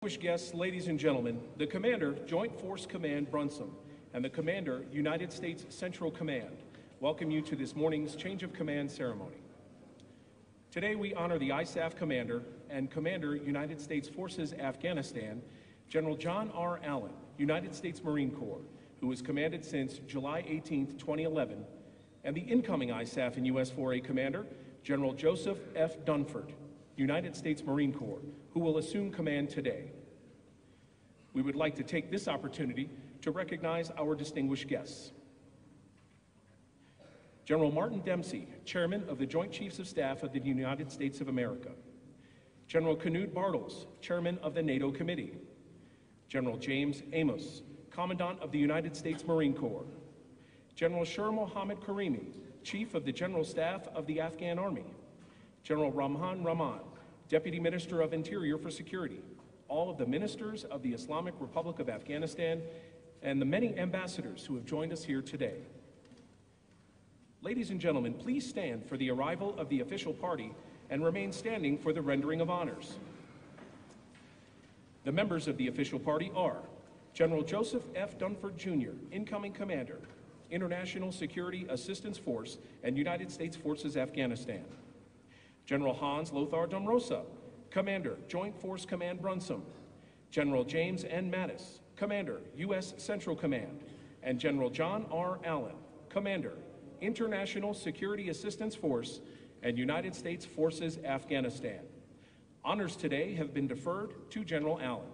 Distinguished guests, ladies and gentlemen, the Commander, Joint Force Command Brunssum, and the Commander, United States Central Command, welcome you to this morning's Change of Command ceremony. Today we honor the ISAF Commander and Commander, United States Forces Afghanistan, General John R. Allen, United States Marine Corps, who has commanded since July 18, 2011, and the incoming ISAF and USFOR-A Commander, General Joseph F. Dunford, United States Marine Corps, who will assume command today. We would like to take this opportunity to recognize our distinguished guests. General Martin Dempsey, Chairman of the Joint Chiefs of Staff of the United States of America. General Knut Bartels, Chairman of the NATO Committee. General James Amos, Commandant of the United States Marine Corps. General Sher Mohammad Karimi, Chief of the General Staff of the Afghan Army. General Rahman Rahman, Deputy Minister of Interior for Security, all of the ministers of the Islamic Republic of Afghanistan, and the many ambassadors who have joined us here today. Ladies and gentlemen, please stand for the arrival of the official party and remain standing for the rendering of honors. The members of the official party are General Joseph F. Dunford, Jr., Incoming Commander, International Security Assistance Force and United States Forces Afghanistan. General Hans-Lothar Domröse, Commander, Joint Force Command Brunssum. General James N. Mattis, Commander, U.S. Central Command. And General John R. Allen, Commander, International Security Assistance Force and United States Forces Afghanistan. Honors today have been deferred to General Allen.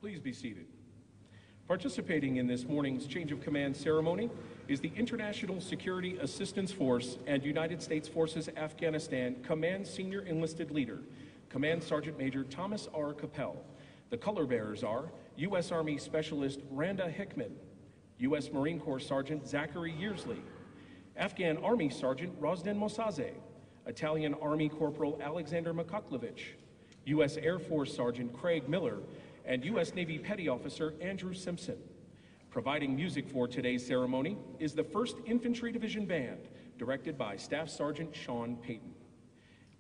Please be seated. Participating in this morning's Change of Command ceremony is the International Security Assistance Force and United States Forces Afghanistan Command Senior Enlisted Leader, Command Sergeant Major Thomas R. Capel. The color bearers are U.S. Army Specialist Randa Hickman, U.S. Marine Corps Sergeant Zachary Yearsley, Afghan Army Sergeant Rozdan Mosaze, Italian Army Corporal Alexander Makaklovich, U.S. Air Force Sergeant Craig Miller, and U.S. Navy Petty Officer Andrew Simpson. Providing music for today's ceremony is the 1st Infantry Division Band, directed by Staff Sergeant Sean Payton.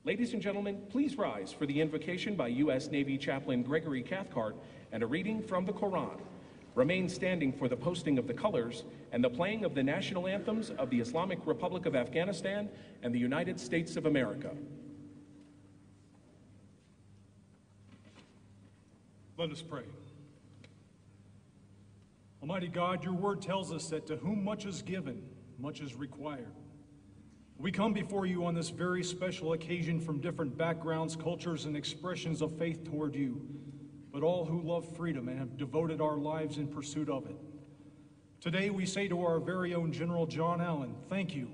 Ladies and gentlemen, please rise for the invocation by U.S. Navy Chaplain Gregory Cathcart and a reading from the Quran. Remain standing for the posting of the colors and the playing of the national anthems of the Islamic Republic of Afghanistan and the United States of America. Let us pray. Almighty God, your word tells us that to whom much is given, much is required. We come before you on this very special occasion from different backgrounds, cultures, and expressions of faith toward you, but all who love freedom and have devoted our lives in pursuit of it. Today we say to our very own General John Allen, thank you,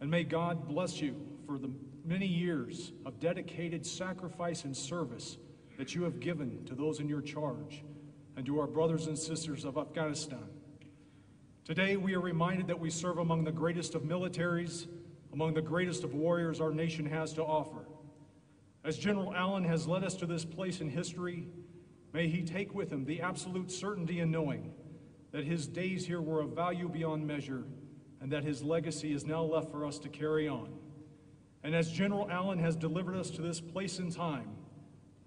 and may God bless you for the many years of dedicated sacrifice and service that you have given to those in your charge and to our brothers and sisters of Afghanistan. Today we are reminded that we serve among the greatest of militaries, among the greatest of warriors our nation has to offer. As General Allen has led us to this place in history, may he take with him the absolute certainty in knowing that his days here were of value beyond measure and that his legacy is now left for us to carry on. And as General Allen has delivered us to this place in time,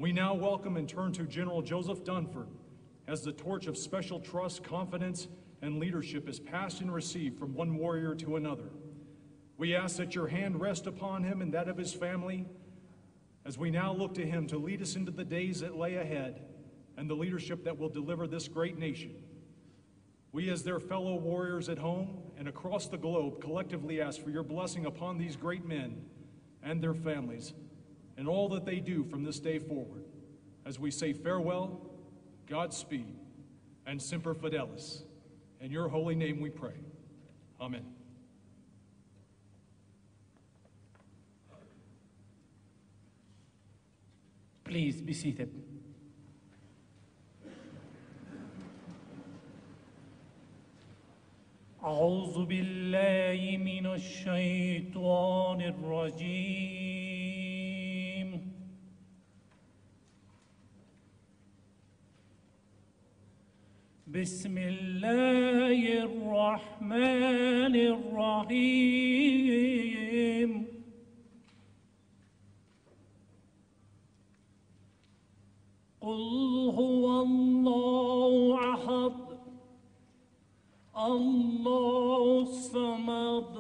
we now welcome and turn to General Joseph Dunford as the torch of special trust, confidence, and leadership is passed and received from one warrior to another. We ask that your hand rest upon him and that of his family as we now look to him to lead us into the days that lay ahead and the leadership that will deliver this great nation. We, as their fellow warriors at home and across the globe, collectively ask for your blessing upon these great men and their families and all that they do from this day forward, as we say farewell, Godspeed, and Semper Fidelis. In your holy name we pray. Amen. Please be seated. أعوذ بالله من الشيطان الرجيم. بسم الله الرحمن الرحيم. قل هو الله أحد الله الصمد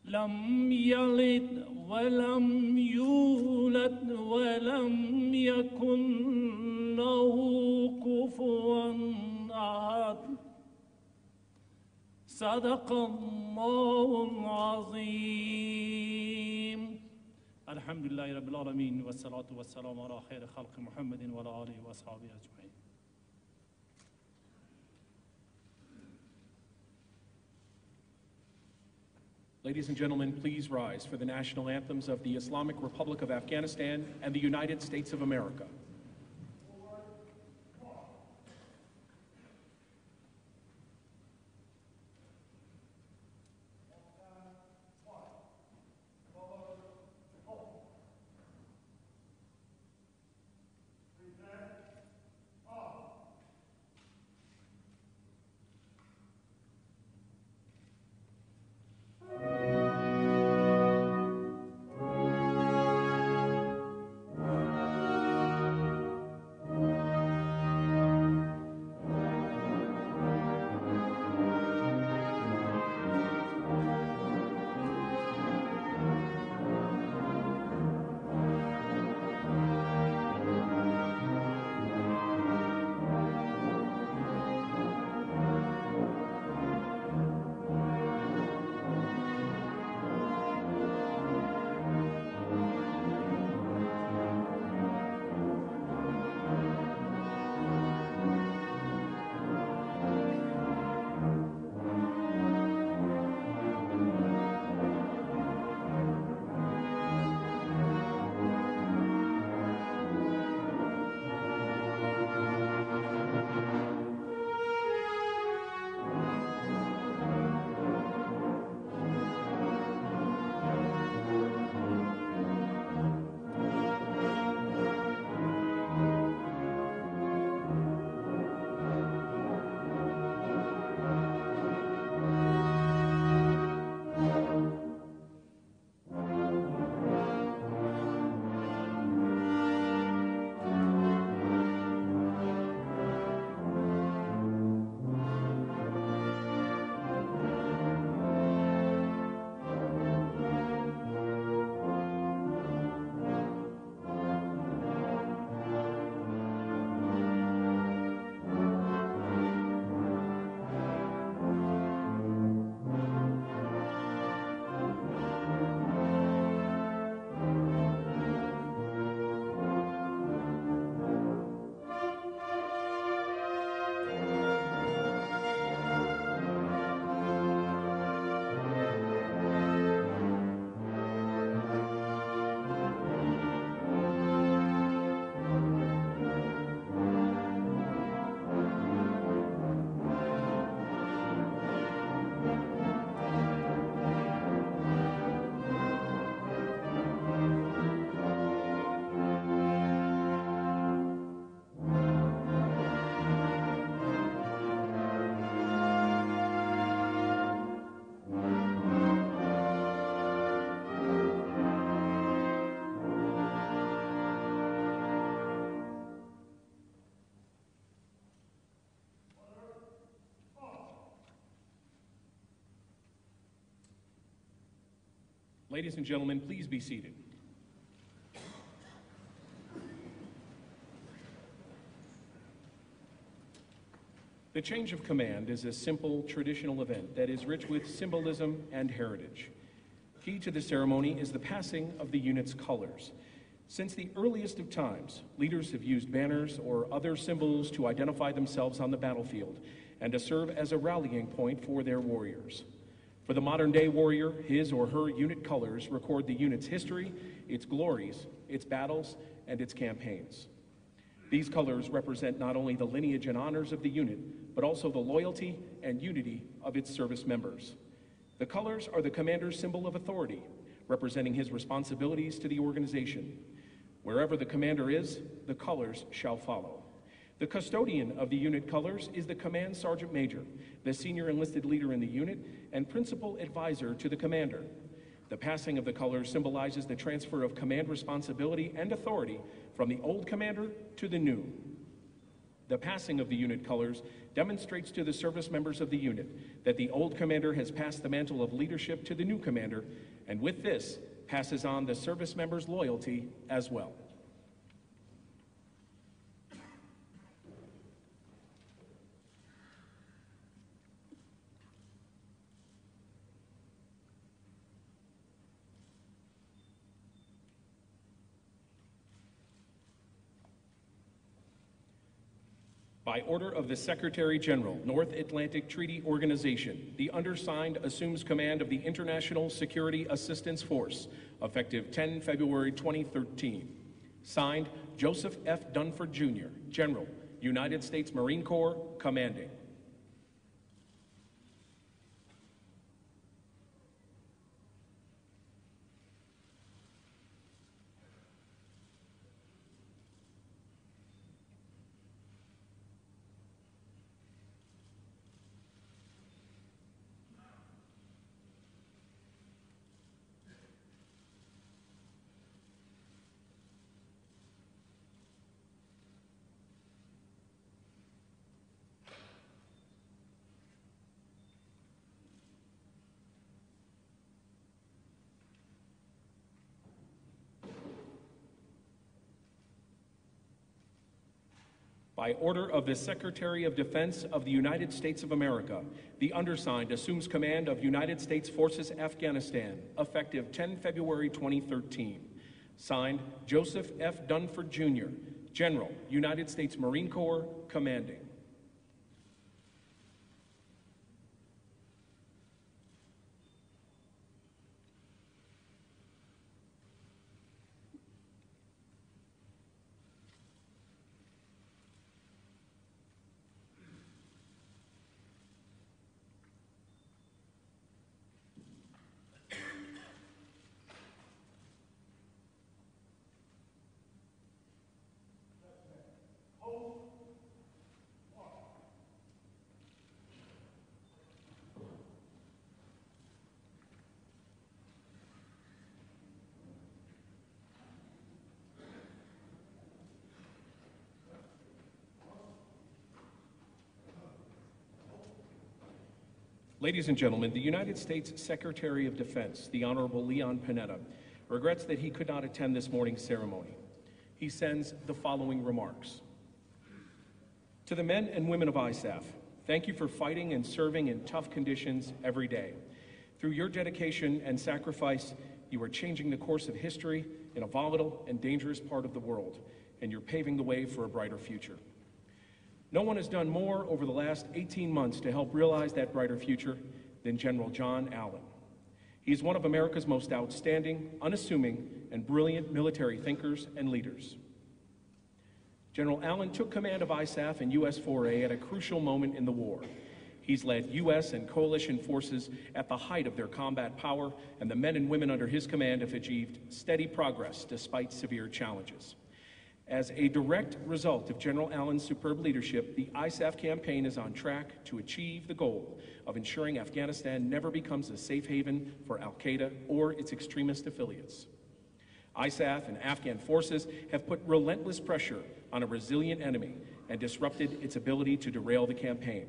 لم يلد ولم يولد ولم يكن له كفوا أحد. صدق الله العظيم. الحمد لله رب العالمين والصلاة والسلام على خير خلق محمد وعلى آله وأصحابه أجمعين. Ladies and gentlemen, please rise for the national anthems of the Islamic Republic of Afghanistan and the United States of America. Ladies and gentlemen, please be seated. The change of command is a simple, traditional event that is rich with symbolism and heritage. Key to the ceremony is the passing of the unit's colors. Since the earliest of times, leaders have used banners or other symbols to identify themselves on the battlefield and to serve as a rallying point for their warriors. For the modern-day warrior, his or her unit colors record the unit's history, its glories, its battles, and its campaigns. These colors represent not only the lineage and honors of the unit, but also the loyalty and unity of its service members. The colors are the commander's symbol of authority, representing his responsibilities to the organization. Wherever the commander is, the colors shall follow. The custodian of the unit colors is the command sergeant major, the senior enlisted leader in the unit and principal advisor to the commander. The passing of the colors symbolizes the transfer of command responsibility and authority from the old commander to the new. The passing of the unit colors demonstrates to the service members of the unit that the old commander has passed the mantle of leadership to the new commander, and with this, passes on the service members' loyalty as well. By order of the Secretary General, North Atlantic Treaty Organization, the undersigned assumes command of the International Security Assistance Force, effective 10 February 2013. Signed, Joseph F. Dunford, Jr., General, United States Marine Corps, commanding. By order of the Secretary of Defense of the United States of America, the undersigned assumes command of United States Forces Afghanistan, effective 10 February 2013. Signed, Joseph F. Dunford, Jr., General, United States Marine Corps, commanding. Ladies and gentlemen, the United States Secretary of Defense, the Honorable Leon Panetta, regrets that he could not attend this morning's ceremony. He sends the following remarks. To the men and women of ISAF, thank you for fighting and serving in tough conditions every day. Through your dedication and sacrifice, you are changing the course of history in a volatile and dangerous part of the world, and you're paving the way for a brighter future. No one has done more over the last 18 months to help realize that brighter future than General John Allen. He is one of America's most outstanding, unassuming, and brilliant military thinkers and leaders. General Allen took command of ISAF and USFOR-A at a crucial moment in the war. He's led U.S. and coalition forces at the height of their combat power, and the men and women under his command have achieved steady progress despite severe challenges. As a direct result of General Allen's superb leadership, the ISAF campaign is on track to achieve the goal of ensuring Afghanistan never becomes a safe haven for al-Qaeda or its extremist affiliates. ISAF and Afghan forces have put relentless pressure on a resilient enemy and disrupted its ability to derail the campaign.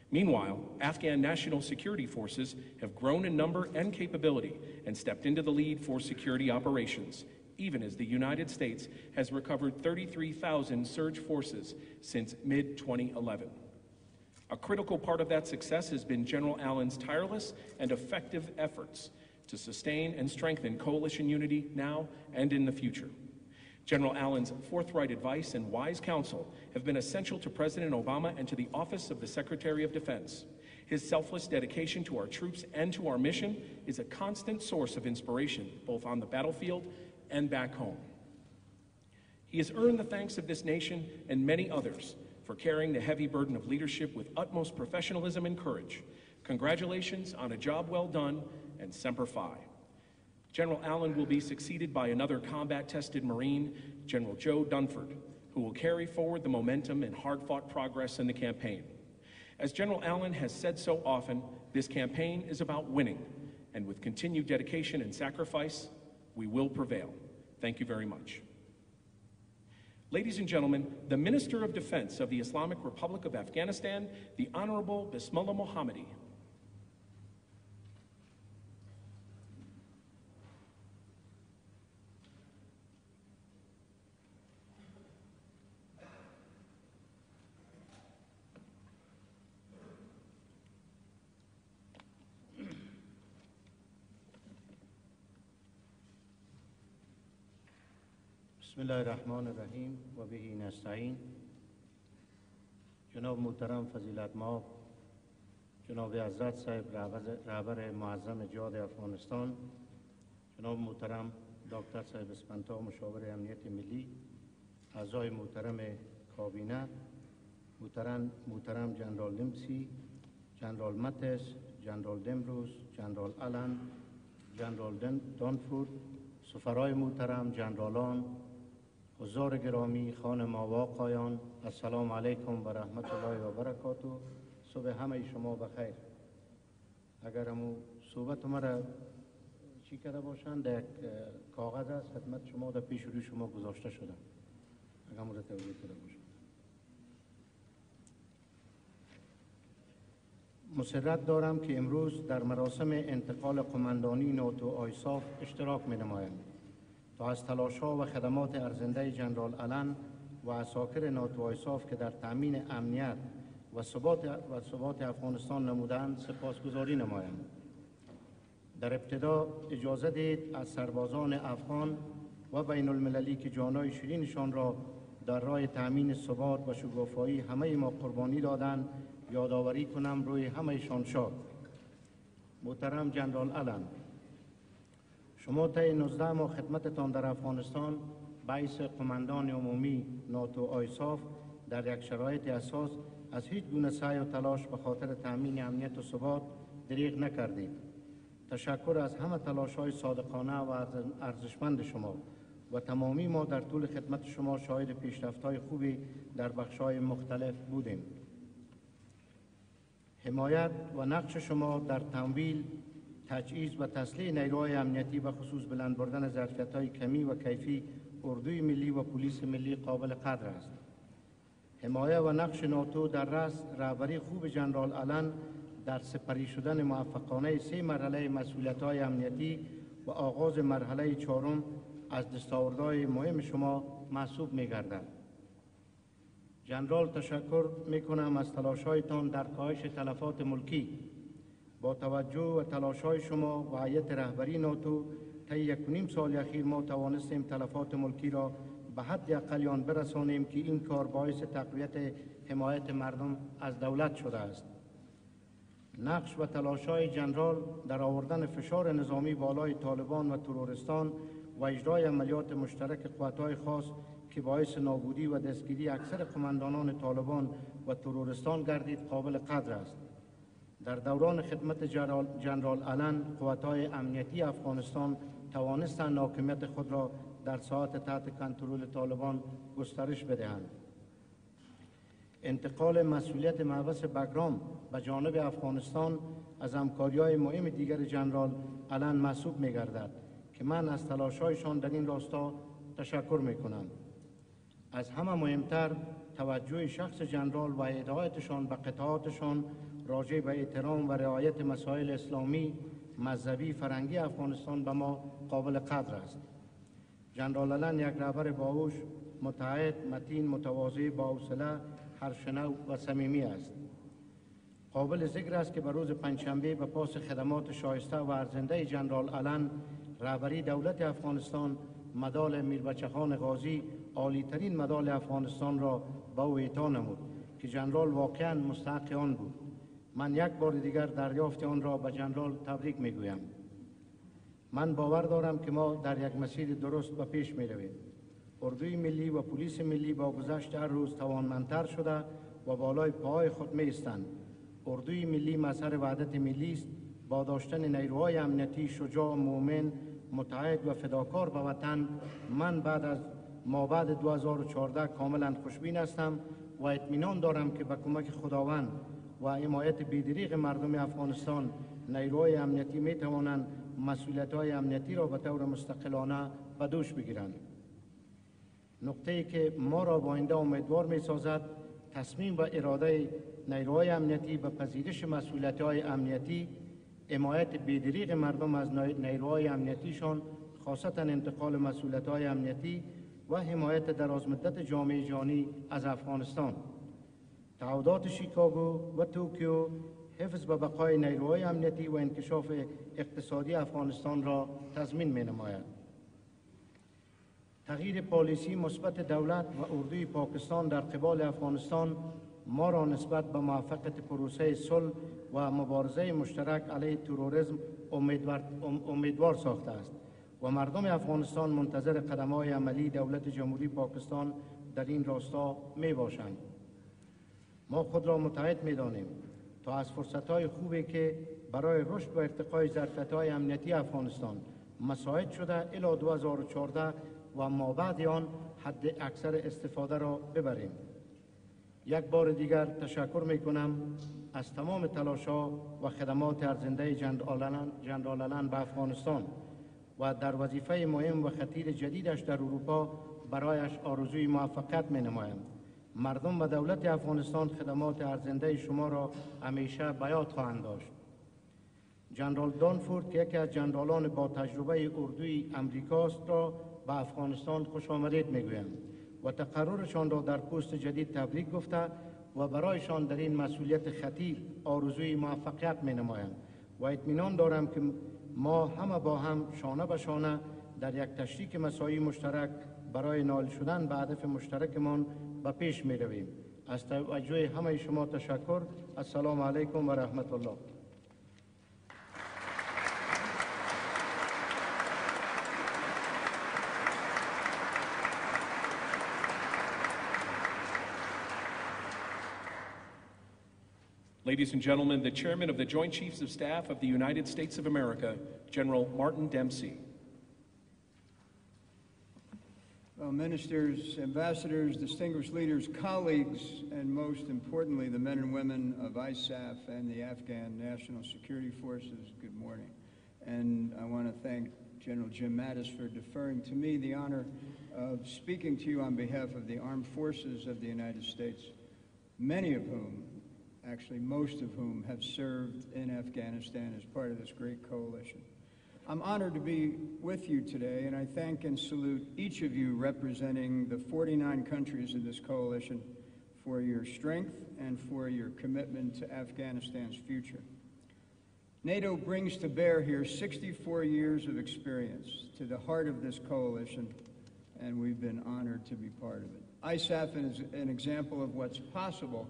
Meanwhile, Afghan national security forces have grown in number and capability and stepped into the lead for security operations, even as the United States has recovered 33,000 surge forces since mid-2011. A critical part of that success has been General Allen's tireless and effective efforts to sustain and strengthen coalition unity now and in the future. General Allen's forthright advice and wise counsel have been essential to President Obama and to the Office of the Secretary of Defense. His selfless dedication to our troops and to our mission is a constant source of inspiration, both on the battlefield and back home. He has earned the thanks of this nation and many others for carrying the heavy burden of leadership with utmost professionalism and courage. Congratulations on a job well done, and Semper Fi. General Allen will be succeeded by another combat-tested Marine, General Joe Dunford, who will carry forward the momentum and hard-fought progress in the campaign. As General Allen has said so often, this campaign is about winning, and with continued dedication and sacrifice, we will prevail. Thank you very much. Ladies and gentlemen, the Minister of Defense of the Islamic Republic of Afghanistan, the Honorable Bismillah Mohammadi. بسم الله الرحمن الرحیم و به نستعین. جناب محترم فضیلت مآب جناب حضرت صاحب رهبر معظم جهاد افغانستان، جناب محترم دکتر صاحب اسپانتا مشاور امنیت ملی، اعضای محترم کابینه، محترم جنرال دمپسی، جنرال ماتیس، جنرال دمروز، جنرال آلن، جنرال دانفورد، سفرای محترم، جنرالان، حضار گرامی، خانم و آقایان، السلام علیکم و رحمت الله و برکاته. صبح همه شما بخیر. اگر همون صحبت مرا چی کرده باشند، یک کاغذ است خدمت شما در پیش روی شما گذاشته شده، اگر مرا توضیح کرده باشند. مسرت دارم که امروز در مراسم انتقال قماندانی ناتو آیساف اشتراک می نمایم تا از تلاش‌ها و خدمات ارزنده جنرال آلن و عساکر ناتو آیساف که در تأمین امنیت و ثبات افغانستان نمودند سپاسگزاری نمایم. در ابتدا اجازه دهید از سربازان افغان و بین المللی که جانهای شیرینشان را در راه تأمین ثبات و شکوفایی همه ما قربانی دادند یادآوری کنم روی همه‌شان شاد. محترم جنرال آلن، شما طی 19 ماه خدمتتان در افغانستان باعث قماندان عمومی ناتو آیساف در یک شرایط اساس از هیچ گونه سعی و تلاش به خاطر تأمین امنیت و ثبات دریغ نکردید. تشکر از همه تلاش‌های صادقانه و ارزشمند شما و تمامی ما در طول خدمت شما شاهد پیشرفت‌های خوبی در بخش‌های مختلف بودیم. حمایت و نقش شما در تمویل، تجهیز و تسلیح نیروهای امنیتی و خصوص بلند بردن ظرفیت‌های کمی و کیفی اردوی ملی و پلیس ملی قابل قدر است. حمایت و نقش ناتو در رهبری خوب جنرال آلن در سپری شدن موفقانه 3 مرحله مسئولیت‌های امنیتی و آغاز مرحله 4 از دستاوردهای مهم شما محسوب می‌گردد. جنرال، تشکر می‌کنم از تلاش‌هایتان در کاهش تلفات ملکی. با توجه و تلاش‌های شما و هیئت رهبری ناتو طی 1.5 سال اخیر ما توانستیم تلفات ملکی را به حد اقل آن برسانیم که این کار باعث تقویت حمایت مردم از دولت شده است. نقش و تلاش‌های جنرال در آوردن فشار نظامی بالای طالبان و ترورستان و اجرای عملیات مشترک قوت‌های خاص که باعث نابودی و دستگیری اکثر قماندانان طالبان و ترورستان گردید قابل قدر است. در دوران خدمت جنرال آلن قوت‌های امنیتی افغانستان توانستند حاکمیت خود را در ساحات تحت کنترل طالبان گسترش بدهند. انتقال مسئولیت محبس بگرام به جانب افغانستان از همکاری‌های مهم دیگر جنرال آلن محسوب می‌گردد که من از تلاش‌هایشان در این راستا تشکر می‌کنم. از همه مهمتر توجه شخص جنرال و هدایتشان به قطعاتشان راجع به احترام و رعایت مسائل اسلامی، مذهبی، فرهنگی افغانستان به ما قابل قدر است. جنرال آلن یک رهبر باهوش، متعهد، متین، متواضع، باحوصله، هرشنو و صمیمی است. قابل ذکر است که به روز پنجشنبه به پاس خدمات شایسته و ارزنده جنرال آلن رهبری دولت افغانستان مدال میربچه‌خان غازی عالی‌ترین مدال افغانستان را به او اعطا نمود که جنرال واقعاً مستحق آن بود. من یک بار دیگر دریافت آن را به جنرال تبریک میگویم. من باور دارم که ما در یک مسیر درست به پیش می رویم. اردوی ملی و پلیس ملی با گذشت هر روز توانمندتر شده و بالای پاهای خود می ایستند. اردوی ملی مظهر وحدت ملی است. با داشتن نیروهای امنیتی شجاع، مومن، متعهد و فداکار به وطن، من بعد 2014 کاملا خوشبین هستم و اطمینان دارم که با کمک خداوند و حمایت بی‌دریغ مردم افغانستان نیروهای امنیتی می توانند مسئولیت‌های امنیتی را به طور مستقلانه به دوش بگیرند. نقطه‌ای که ما را با آینده امیدوار می‌سازد تصمیم و اراده نیروهای امنیتی به پذیرش مسئولیت‌های امنیتی، حمایت بی‌دریغ مردم از نیروهای امنیتیشان، خاصتا انتقال مسئولیت‌های امنیتی و حمایت درازمدت جامعه جهانی از افغانستان. تعهدات شیکاگو و توکیو حفظ و بقای نیروهای امنیتی و انکشاف اقتصادی افغانستان را تضمین می‌نماید. تغییر پالیسی مثبت دولت و اردوی پاکستان در قبال افغانستان ما را نسبت به موفقیت پروسه صلح و مبارزه مشترک علیه تروریسم امیدوار ساخته است و مردم افغانستان منتظر قدم‌های عملی دولت جمهوری پاکستان در این راستا می باشند. ما خود را متعهد می‌دانیم تا از فرصت‌های خوبی که برای رشد و ارتقای ظرفیت‌های امنیتی افغانستان مساعد شده الی 2014 و مابعد آن حد اکثر استفاده را ببریم. یک بار دیگر تشکر می‌کنم از تمام تلاش‌ها و خدمات ارزنده جنرال آلن به افغانستان و در وظیفه مهم و خطیر جدیدش در اروپا برایش آرزوی موفقیت می‌نمایم. مردم و دولت افغانستان خدمات ارزنده شما را همیشه به یاد خواهند داشت. جنرال دانفورد که یکی از جنرالان با تجربه اردوی امریکاست را به افغانستان خوش آمدید میگویم و تقررشان را در پست جدید تبریک گفته و برایشان در این مسئولیت خطیر آرزوی موفقیت مینمایم و اطمینان دارم که ما همه با هم شانه به شانه در یک تشریک مساعی مشترک برای نائل شدن به هدف مشترکمان به پیش می رویم. از توجه همه شما تشکر. السلام علیکم و رحمت الله. Ladies and gentlemen, the Chairman of the Joint Chiefs of Staff of the United States of America, General Martin Dempsey. Well, ministers, ambassadors, distinguished leaders, colleagues, and most importantly, the men and women of ISAF and the Afghan National Security Forces, good morning. And I want to thank General Jim Mattis for deferring to me the honor of speaking to you on behalf of the armed forces of the United States, many of whom, actually most of whom, have served in Afghanistan as part of this great coalition. I'm honored to be with you today, and I thank and salute each of you representing the 49 countries of this coalition for your strength and for your commitment to Afghanistan's future. NATO brings to bear here 64 years of experience to the heart of this coalition, and we've been honored to be part of it. ISAF is an example of what's possible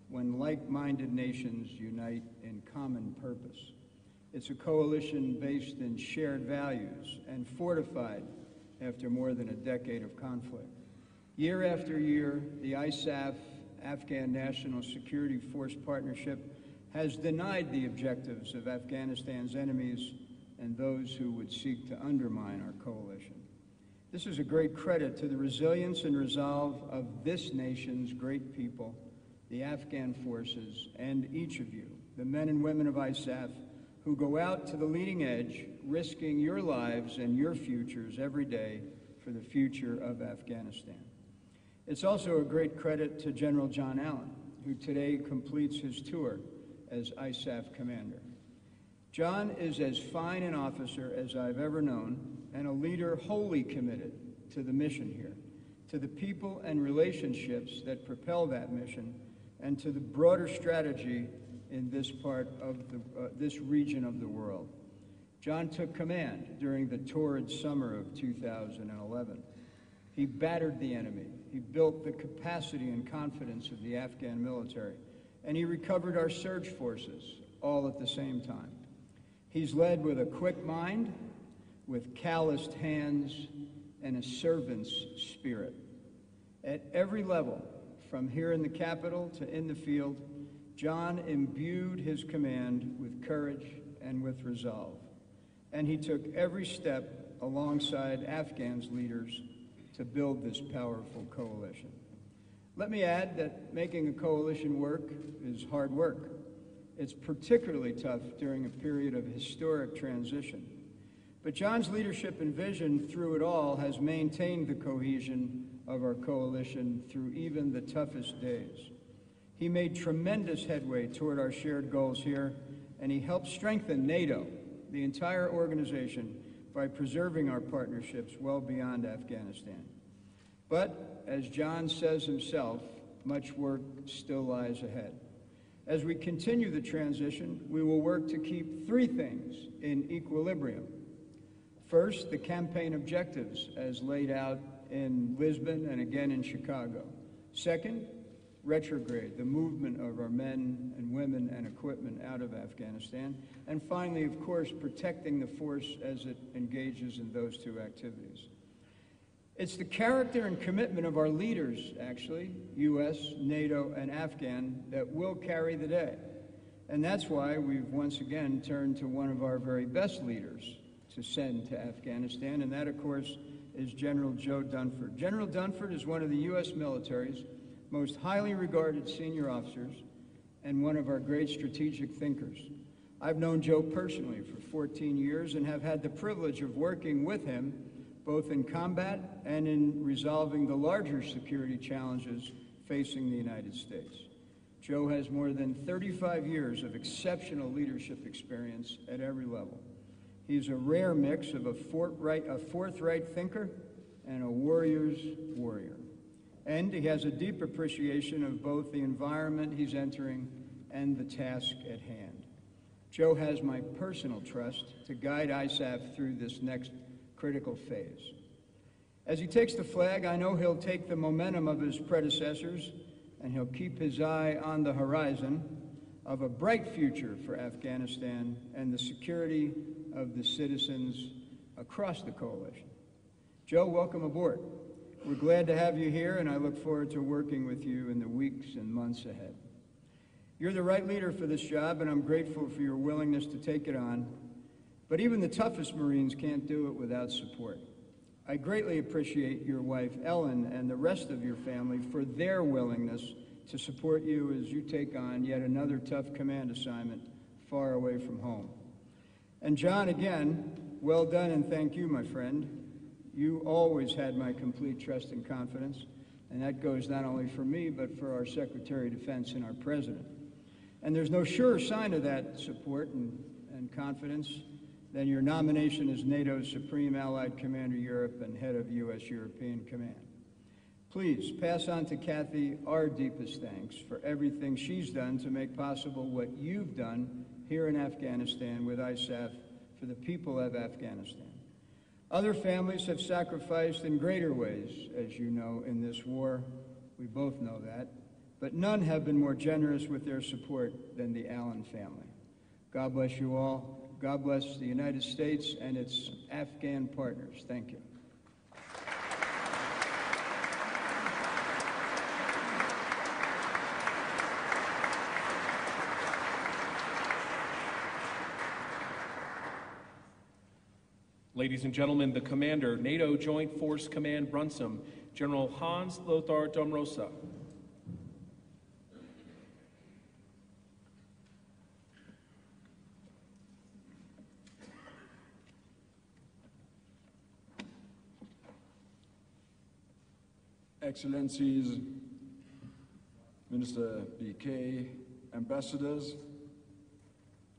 when like-minded nations unite in common purpose. It's a coalition based in shared values and fortified after more than a decade of conflict. Year after year, the ISAF Afghan National Security Force Partnership has denied the objectives of Afghanistan's enemies and those who would seek to undermine our coalition. This is a great credit to the resilience and resolve of this nation's great people, the Afghan forces, and each of you, the men and women of ISAF, who go out to the leading edge, risking your lives and your futures every day for the future of Afghanistan. It's also a great credit to General John Allen, who today completes his tour as ISAF commander. John is as fine an officer as I've ever known, and a leader wholly committed to the mission here, to the people and relationships that propel that mission, and to the broader strategy in this part of this region of the world. John took command during the torrid summer of 2011. He battered the enemy. He built the capacity and confidence of the Afghan military, and he recovered our surge forces all at the same time. He's led with a quick mind, with calloused hands, and a servant's spirit. At every level, from here in the capital to in the field, John imbued his command with courage and with resolve. And he took every step alongside Afghan's leaders to build this powerful coalition. Let me add that making a coalition work is hard work. It's particularly tough during a period of historic transition. But John's leadership and vision through it all has maintained the cohesion of our coalition through even the toughest days. He made tremendous headway toward our shared goals here, and he helped strengthen NATO, the entire organization, by preserving our partnerships well beyond Afghanistan. But, as John says himself, much work still lies ahead. As we continue the transition, we will work to keep three things in equilibrium. First, the campaign objectives as laid out in Lisbon and again in Chicago. Second, retrograde, the movement of our men and women and equipment out of Afghanistan. And finally, of course, protecting the force as it engages in those two activities. It's the character and commitment of our leaders, actually, U.S., NATO, and Afghan, that will carry the day. And that's why we've once again turned to one of our very best leaders to send to Afghanistan, and that, of course, is General Joe Dunford. General Dunford is one of the U.S. military's most highly regarded senior officers and one of our great strategic thinkers. I've known Joe personally for 14 years and have had the privilege of working with him both in combat and in resolving the larger security challenges facing the United States. Joe has more than 35 years of exceptional leadership experience at every level. He's a rare mix of a forthright thinker and a warrior's warrior. And he has a deep appreciation of both the environment he's entering and the task at hand. Joe has my personal trust to guide ISAF through this next critical phase. As he takes the flag, I know he'll take the momentum of his predecessors and he'll keep his eye on the horizon of a bright future for Afghanistan and the security of the citizens across the coalition. Joe, welcome aboard. We're glad to have you here, and I look forward to working with you in the weeks and months ahead. You're the right leader for this job, and I'm grateful for your willingness to take it on. But even the toughest Marines can't do it without support. I greatly appreciate your wife, Ellen, and the rest of your family for their willingness to support you as you take on yet another tough command assignment far away from home. And John, again, well done and thank you, my friend. You always had my complete trust and confidence, and that goes not only for me, but for our Secretary of Defense and our President. And there's no surer sign of that support and confidence than your nomination as NATO's Supreme Allied Commander Europe and head of U.S. European Command. Please pass on to Kathy our deepest thanks for everything she's done to make possible what you've done here in Afghanistan with ISAF for the people of Afghanistan. Other families have sacrificed in greater ways, as you know, in this war. We both know that. But none have been more generous with their support than the Allen family. God bless you all. God bless the United States and its Afghan partners. Thank you. Ladies and gentlemen, the Commander, NATO Joint Force Command Brunssum, General Hans-Lothar Domröse. Excellencies, Minister BK, Ambassadors,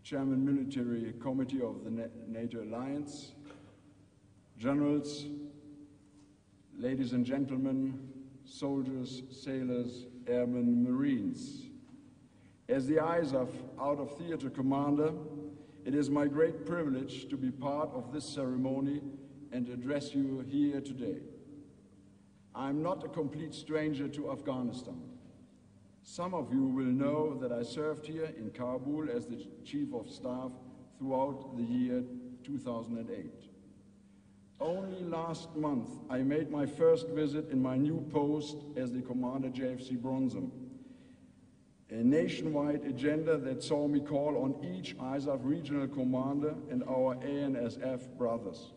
Chairman Military Committee of the NATO Alliance, Generals, ladies and gentlemen, soldiers, sailors, airmen, Marines. As the ISAF out-of-theater commander, it is my great privilege to be part of this ceremony and address you here today. I'm not a complete stranger to Afghanistan. Some of you will know that I served here in Kabul as the Chief of Staff throughout the year 2008. Only last month, I made my first visit in my new post as the Commander JFC Brunssum, a nationwide agenda that saw me call on each ISAF regional commander and our ANSF brothers.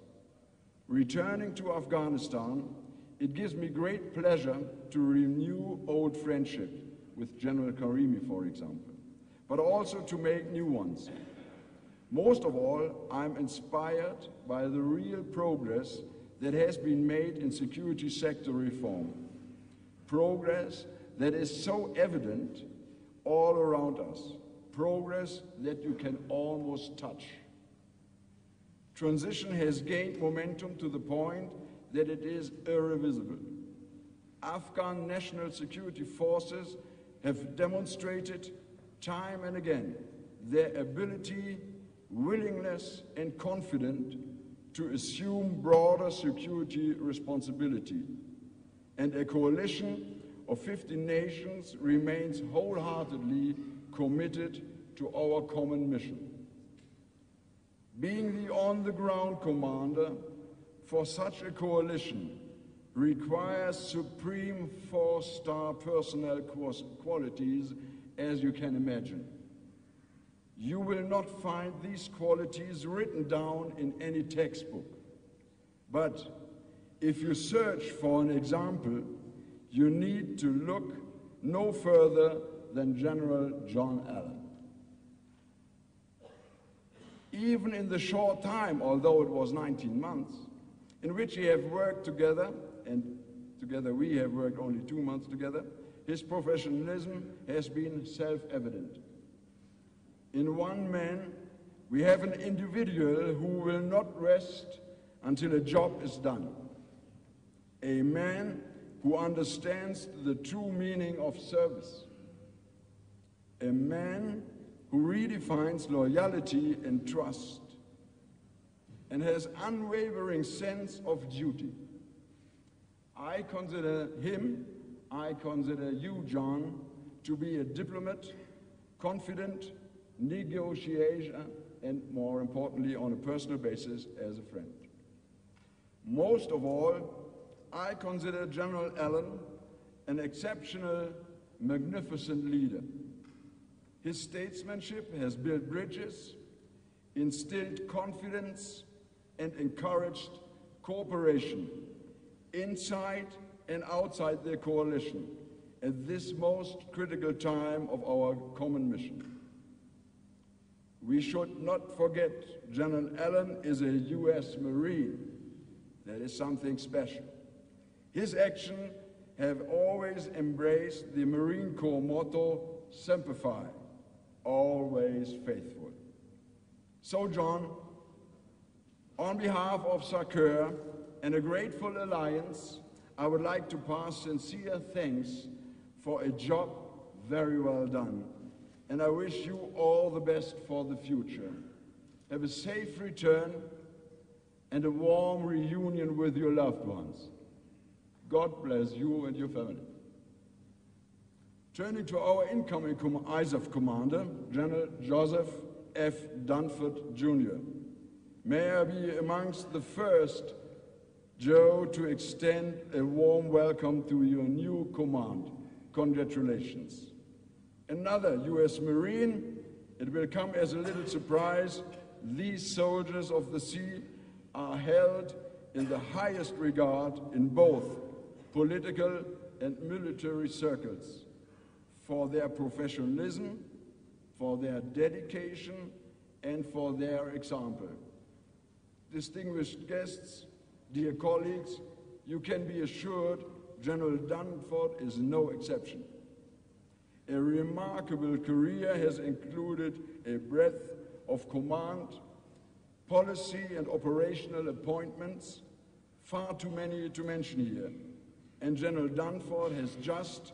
Returning to Afghanistan, it gives me great pleasure to renew old friendship with General Karimi, for example, but also to make new ones. Most of all, I'm inspired by the real progress that has been made in security sector reform. Progress that is so evident all around us. Progress that you can almost touch. Transition has gained momentum to the point that it is irreversible. Afghan national security forces have demonstrated time and again their ability, willingness, and confidence to assume broader security responsibility. And a coalition of 50 nations remains wholeheartedly committed to our common mission. Being the on-the-ground commander for such a coalition requires supreme four-star personnel qualities, as you can imagine. You will not find these qualities written down in any textbook. But if you search for an example, you need to look no further than General John Allen. Even in the short time, although it was 19 months, in which we have worked together, and together we have worked only 2 months together, his professionalism has been self-evident. In one man, we have an individual who will not rest until a job is done. A man who understands the true meaning of service. A man who redefines loyalty and trust and has unwavering sense of duty. I consider him, I consider you, John, to be a diplomat, confident, negotiator, and more importantly, on a personal basis, as a friend. Most of all, I consider General Allen an exceptional, magnificent leader. His statesmanship has built bridges, instilled confidence, and encouraged cooperation inside and outside the coalition at this most critical time of our common mission. We should not forget General Allen is a U.S. Marine. That is something special. His actions have always embraced the Marine Corps motto, Semper Fi, always faithful. So, John, on behalf of SACEUR and a grateful alliance, I would like to pass sincere thanks for a job very well done. And I wish you all the best for the future. Have a safe return and a warm reunion with your loved ones. God bless you and your family. Turning to our incoming ISAF commander, General Joseph F. Dunford, Jr. May I be amongst the first, Joe, to extend a warm welcome to your new command. Congratulations. Another U.S. Marine, it will come as a little surprise, these soldiers of the sea are held in the highest regard in both political and military circles for their professionalism, for their dedication, and for their example. Distinguished guests, dear colleagues, you can be assured General Dunford is no exception. A remarkable career has included a breadth of command, policy and operational appointments, far too many to mention here. And General Dunford has just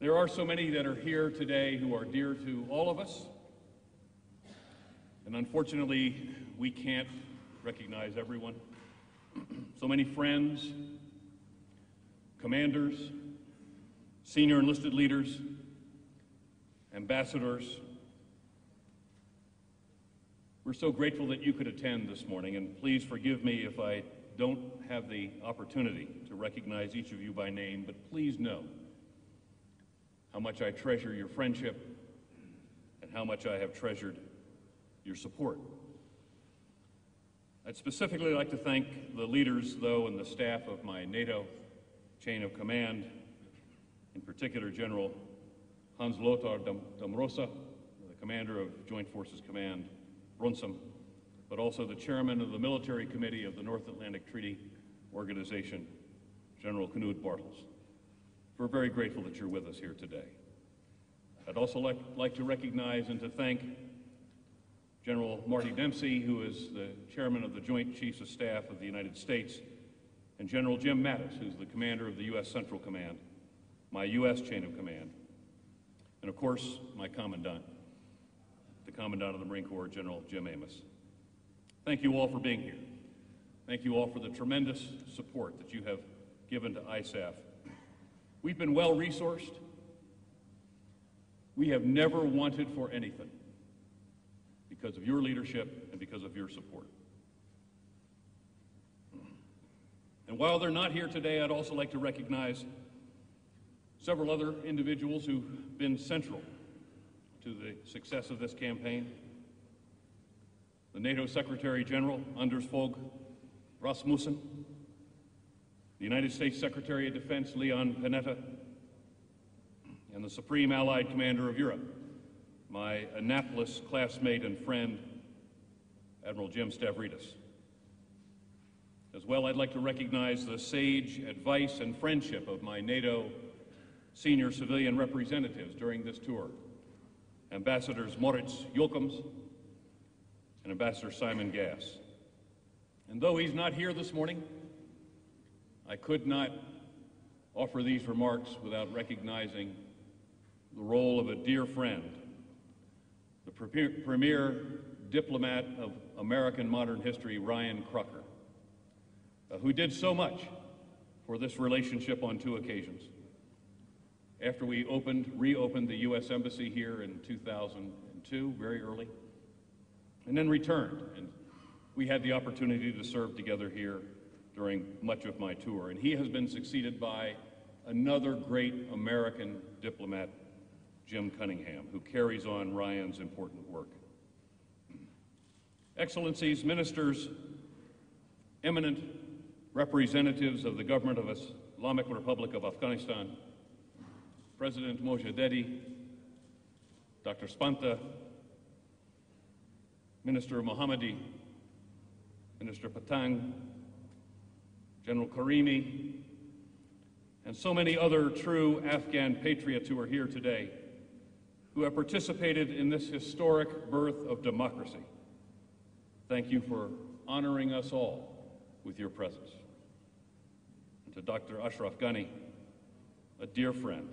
There are so many that are here today who are dear to all of us, and unfortunately, we can't recognize everyone. So many friends, commanders, senior enlisted leaders, ambassadors. We're so grateful that you could attend this morning, and please forgive me if I don't have the opportunity to recognize each of you by name, but please know how much I treasure your friendship and how much I have treasured your support. I'd specifically like to thank the leaders, though, and the staff of my NATO chain of command, in particular General Hans-Lothar Domröse, the commander of Joint Forces Command, Brunssum, but also the chairman of the Military Committee of the North Atlantic Treaty Organization, General Knut Bartels. We're very grateful that you're with us here today. I'd also like to recognize and to thank General Marty Dempsey, who is the chairman of the Joint Chiefs of Staff of the United States, and General Jim Mattis, who's the commander of the U.S. Central Command, my U.S. chain of command, and of course, my commandant, the Commandant of the Marine Corps, General Jim Amos. Thank you all for being here. Thank you all for the tremendous support that you have given to ISAF. We've been well-resourced. We have never wanted for anything because of your leadership and because of your support. And while they're not here today, I'd also like to recognize several other individuals who've been central to the success of this campaign. The NATO Secretary General, Anders Fogh Rasmussen, the United States Secretary of Defense, Leon Panetta, and the Supreme Allied Commander of Europe, my Annapolis classmate and friend, Admiral Jim Stavridis. As well, I'd like to recognize the sage advice and friendship of my NATO senior civilian representatives during this tour, Ambassadors Moritz Jochems and Ambassador Simon Gass. And though he's not here this morning, I could not offer these remarks without recognizing the role of a dear friend, the premier diplomat of American modern history, Ryan Crocker, who did so much for this relationship on two occasions. After we reopened the U.S. Embassy here in 2002, very early, and then returned, and we had the opportunity to serve together here during much of my tour. And he has been succeeded by another great American diplomat, Jim Cunningham, who carries on Ryan's important work. Excellencies, ministers, eminent representatives of the government of Islamic Republic of Afghanistan, President Mohammadi, Dr. Spanta, Minister Mohammadi, Minister Patang, General Karimi, and so many other true Afghan patriots who are here today, who have participated in this historic birth of democracy. Thank you for honoring us all with your presence. And to Dr. Ashraf Ghani, a dear friend,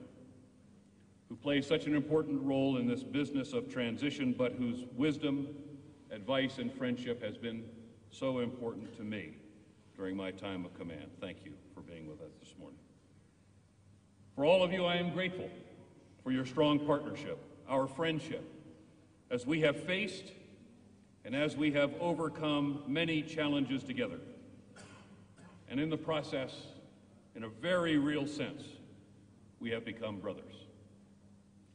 who plays such an important role in this business of transition, but whose wisdom, advice, and friendship has been so important to me during my time of command. Thank you for being with us this morning. For all of you, I am grateful for your strong partnership, our friendship, as we have faced and as we have overcome many challenges together. And in the process, in a very real sense, we have become brothers.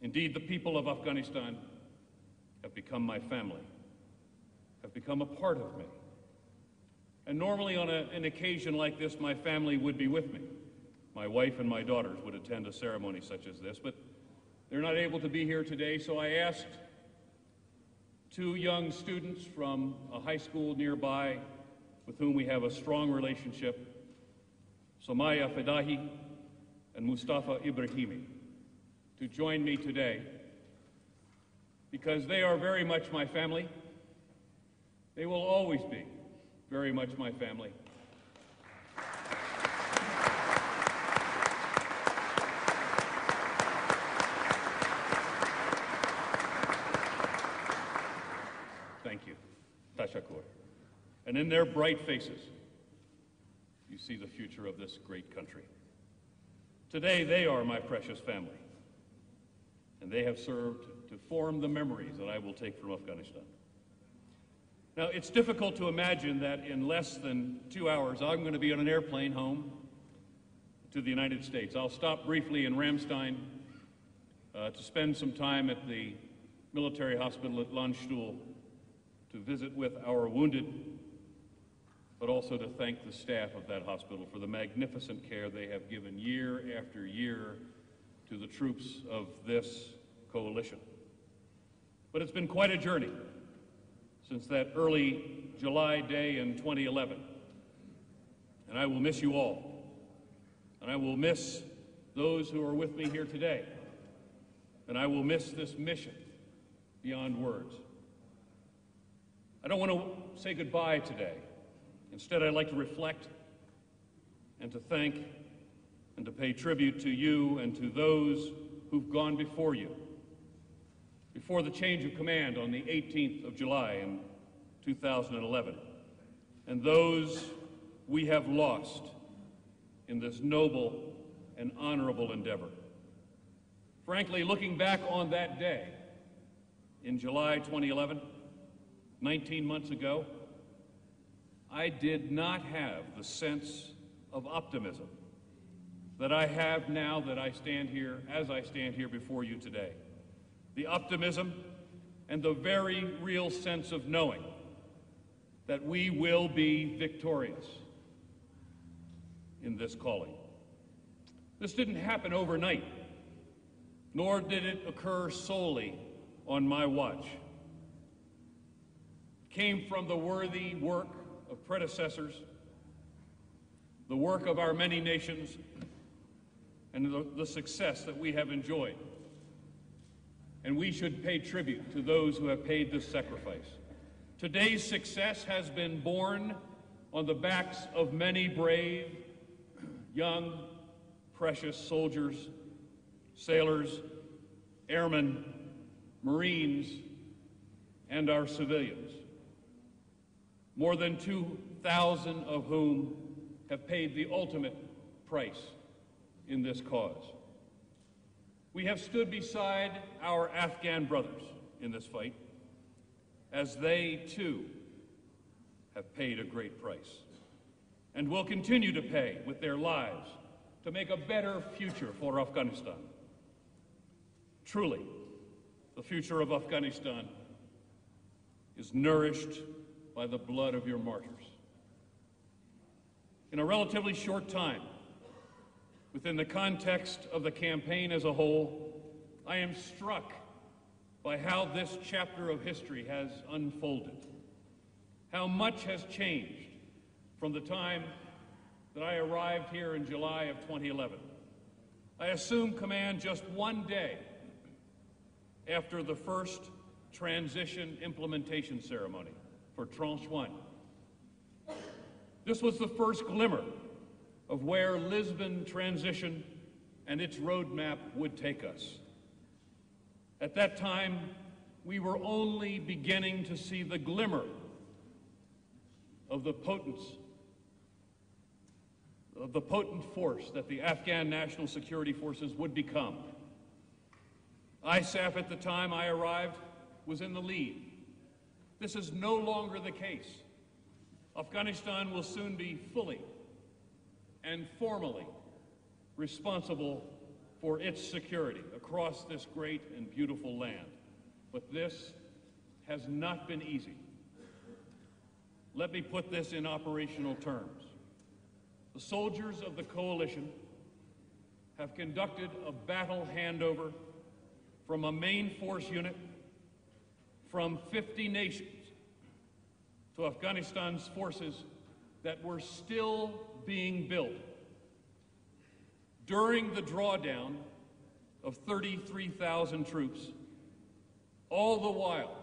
Indeed, the people of Afghanistan have become my family, have become a part of me. And normally on an occasion like this, my family would be with me. My wife and my daughters would attend a ceremony such as this, but they're not able to be here today, so I asked two young students from a high school nearby with whom we have a strong relationship, Somaya Fedahi and Mustafa Ibrahimi, to join me today, because they are very much my family. They will always be very much my family. in their bright faces, you see the future of this great country. Today, they are my precious family, and they have served to form the memories that I will take from Afghanistan. Now, it's difficult to imagine that in less than 2 hours, I'm going to be on an airplane home to the United States. I'll stop briefly in Ramstein to spend some time at the military hospital at Landstuhl to visit with our wounded, but also to thank the staff of that hospital for the magnificent care they have given year after year to the troops of this coalition. But it's been quite a journey since that early July day in 2011. And I will miss you all. And I will miss those who are with me here today. And I will miss this mission beyond words. I don't want to say goodbye today. Instead, I'd like to reflect and to thank and to pay tribute to you and to those who've gone before you. Before the change of command on the 18th of July in 2011, and those we have lost in this noble and honorable endeavor. Frankly, looking back on that day in July 2011, 19 months ago, I did not have the sense of optimism that I have now that I stand here, as I stand here before you today. The optimism and the very real sense of knowing that we will be victorious in this calling. This didn't happen overnight, nor did it occur solely on my watch. It came from the worthy work of predecessors, the work of our many nations, and the success that we have enjoyed. And we should pay tribute to those who have paid this sacrifice. Today's success has been born on the backs of many brave, young, precious soldiers, sailors, airmen, Marines, and our civilians, more than 2,000 of whom have paid the ultimate price in this cause. We have stood beside our Afghan brothers in this fight, as they, too, have paid a great price, and will continue to pay with their lives to make a better future for Afghanistan. Truly, the future of Afghanistan is nourished by the blood of your martyrs. In a relatively short time, within the context of the campaign as a whole, I am struck by how this chapter of history has unfolded, how much has changed from the time that I arrived here in July of 2011. I assumed command just one day after the first transition implementation ceremony for Tranche 1. This was the first glimmer of where Lisbon transition and its roadmap would take us. At that time, we were only beginning to see the glimmer of the potent force that the Afghan National Security Forces would become. ISAF at the time I arrived was in the lead. This is no longer the case. Afghanistan will soon be fully and formally responsible for its security across this great and beautiful land. But this has not been easy. Let me put this in operational terms. The soldiers of the coalition have conducted a battle handover from a main force unit from 50 nations to Afghanistan's forces that were still being built. During the drawdown of 33,000 troops, all the while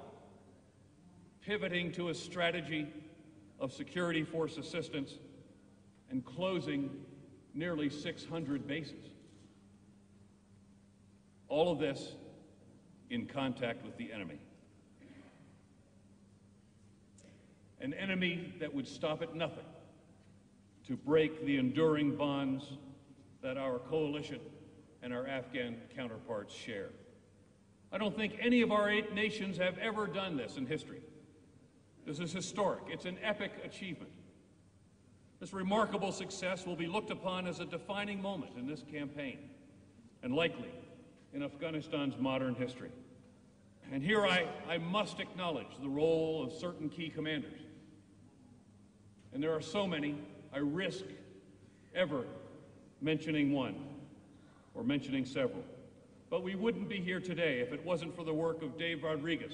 pivoting to a strategy of security force assistance and closing nearly 600 bases. All of this in contact with the enemy. an enemy that would stop at nothing to break the enduring bonds that our coalition and our Afghan counterparts share. I don't think any of our 8 nations have ever done this in history. This is historic. It's an epic achievement. This remarkable success will be looked upon as a defining moment in this campaign, and likely in Afghanistan's modern history. And here I must acknowledge the role of certain key commanders. And there are so many, I risk ever mentioning one or mentioning several. But we wouldn't be here today if it wasn't for the work of Dave Rodriguez,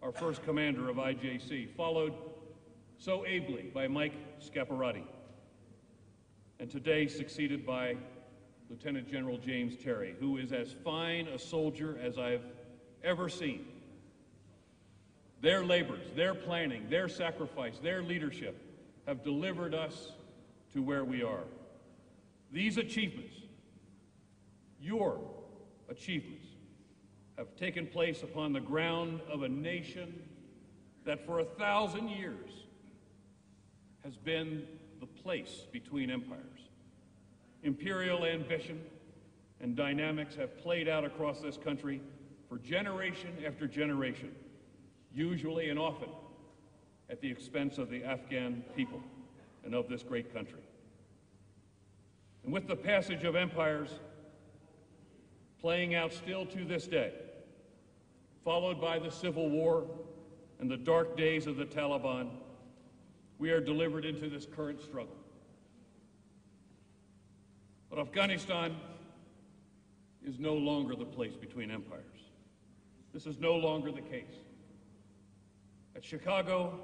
our first commander of IJC, followed so ably by Mike Scaparrotti, and today succeeded by Lieutenant General James Terry, who is as fine a soldier as I've ever seen. Their labors, their planning, their sacrifice, their leadership have delivered us to where we are. These achievements, your achievements, have taken place upon the ground of a nation that for 1,000 years has been the place between empires. Imperial ambition and dynamics have played out across this country for generation after generation, usually and often at the expense of the Afghan people and of this great country. And with the passage of empires playing out still to this day, followed by the Civil War and the dark days of the Taliban, we are delivered into this current struggle. But Afghanistan is no longer the place between empires. This is no longer the case. At Chicago,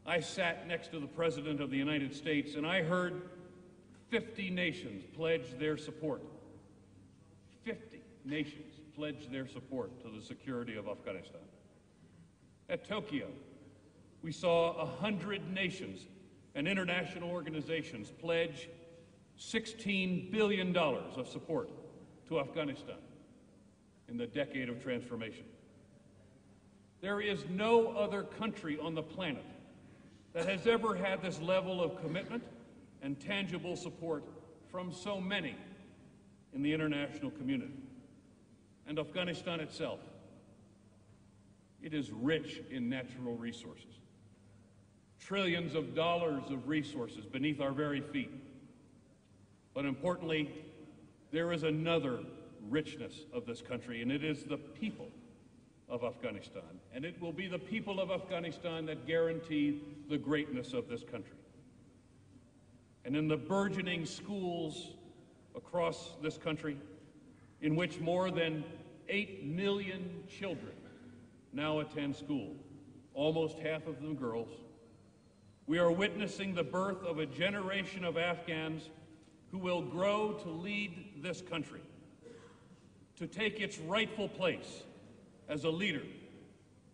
I sat next to the President of the United States, and I heard 50 nations pledge their support. 50 nations pledge their support to the security of Afghanistan. At Tokyo, we saw 100 nations and international organizations pledge $16 billion of support to Afghanistan in the decade of transformation. There is no other country on the planet that has ever had this level of commitment and tangible support from so many in the international community. And Afghanistan itself, it is rich in natural resources. Trillions of dollars of resources beneath our very feet. But importantly, there is another richness of this country, and it is the people of Afghanistan. And it will be the people of Afghanistan that guarantee the greatness of this country. And in the burgeoning schools across this country, in which more than 8 million children now attend school, almost half of them girls, we are witnessing the birth of a generation of Afghans who will grow to lead this country, to take its rightful place as a leader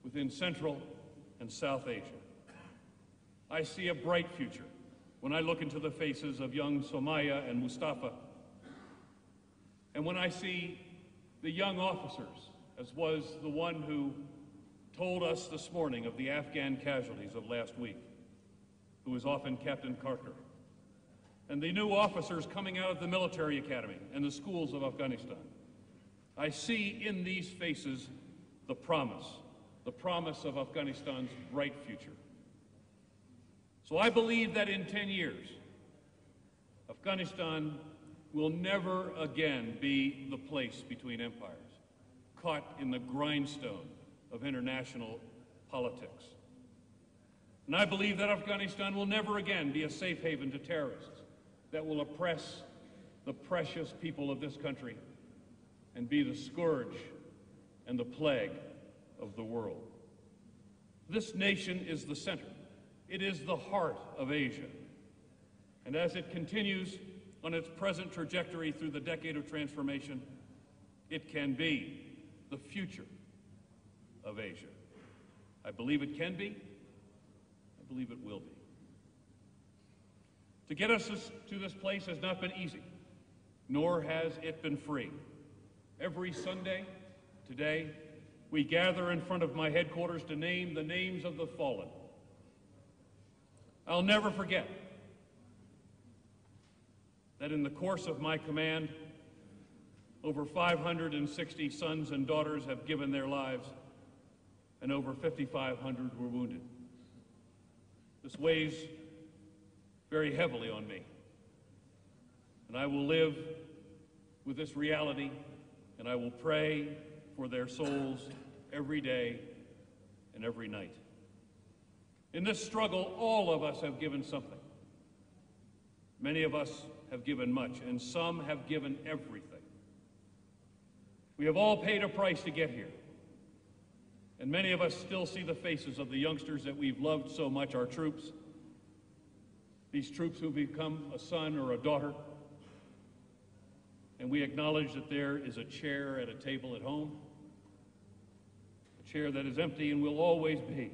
within Central and South Asia. I see a bright future when I look into the faces of young Somaya and Mustafa, and when I see the young officers, as was the one who told us this morning of the Afghan casualties of last week, who was often Captain Carter, and the new officers coming out of the military academy and the schools of Afghanistan. I see in these faces the promise of Afghanistan's bright future. So I believe that in 10 years, Afghanistan will never again be the place between empires, caught in the grindstone of international politics. And I believe that Afghanistan will never again be a safe haven to terrorists that will oppress the precious people of this country and be the scourge and the plague of the world. This nation is the center. It is the heart of Asia. And as it continues on its present trajectory through the decade of transformation, it can be the future of Asia. I believe it can be. I believe it will be. To get us to this place has not been easy, nor has it been free. Every Sunday, today, we gather in front of my headquarters to name the names of the fallen I'll never forget that in the course of my command, over 560 sons and daughters have given their lives, and over 5,500 were wounded. This weighs very heavily on me, and I will live with this reality, and I will pray for their souls every day and every night. In this struggle, all of us have given something. Many of us have given much, and some have given everything. We have all paid a price to get here, and many of us still see the faces of the youngsters that we've loved so much, our troops, these troops who become a son or a daughter, and we acknowledge that there is a chair at a table at home, a chair that is empty and will always be.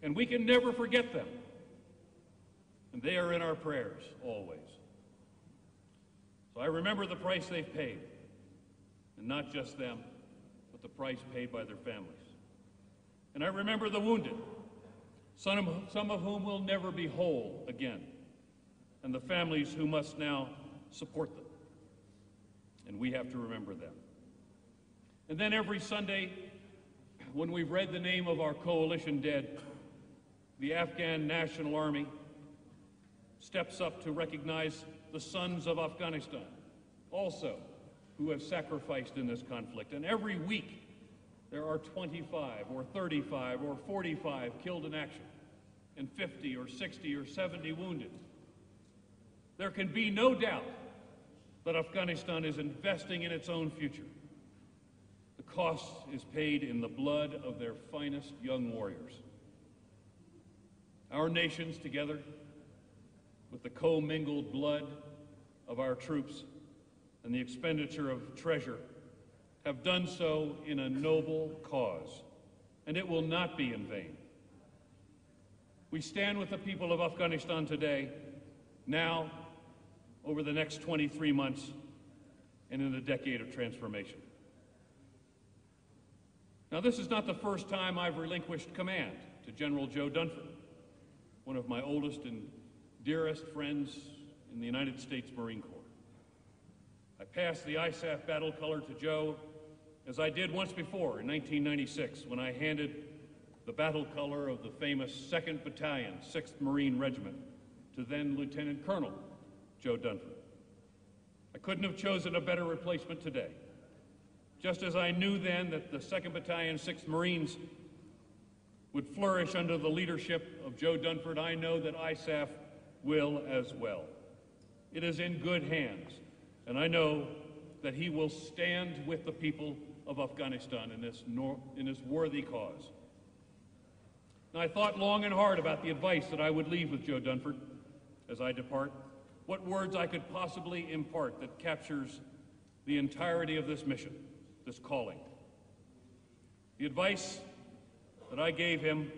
And we can never forget them, and they are in our prayers always. So I remember the price they've paid, and not just them, but the price paid by their families. And I remember the wounded, some of whom will never be whole again, and the families who must now support them. And we have to remember them. And then every Sunday, when we've read the name of our coalition dead, the Afghan National Army steps up to recognize the sons of Afghanistan, also who have sacrificed in this conflict. And every week, there are 25 or 35 or 45 killed in action, and 50 or 60 or 70 wounded. There can be no doubt that Afghanistan is investing in its own future. The cost is paid in the blood of their finest young warriors. Our nations, together with the commingled blood of our troops and the expenditure of treasure, have done so in a noble cause, and it will not be in vain. We stand with the people of Afghanistan today, now, over the next 23 months, and in the decade of transformation. Now, this is not the first time I've relinquished command to General Joe Dunford, one of my oldest and dearest friends in the United States Marine Corps. I passed the ISAF battle color to Joe, as I did once before in 1996, when I handed the battle color of the famous 2nd Battalion, 6th Marine Regiment, to then Lieutenant Colonel Joe Dunford. I couldn't have chosen a better replacement today. Just as I knew then that the 2nd Battalion, 6th Marines would flourish under the leadership of Joe Dunford, I know that ISAF will as well. It is in good hands, and I know that he will stand with the people of Afghanistan in this worthy cause. Now, I thought long and hard about the advice that I would leave with Joe Dunford as I depart, what words I could possibly impart that captures the entirety of this mission, this calling. The advice that I gave him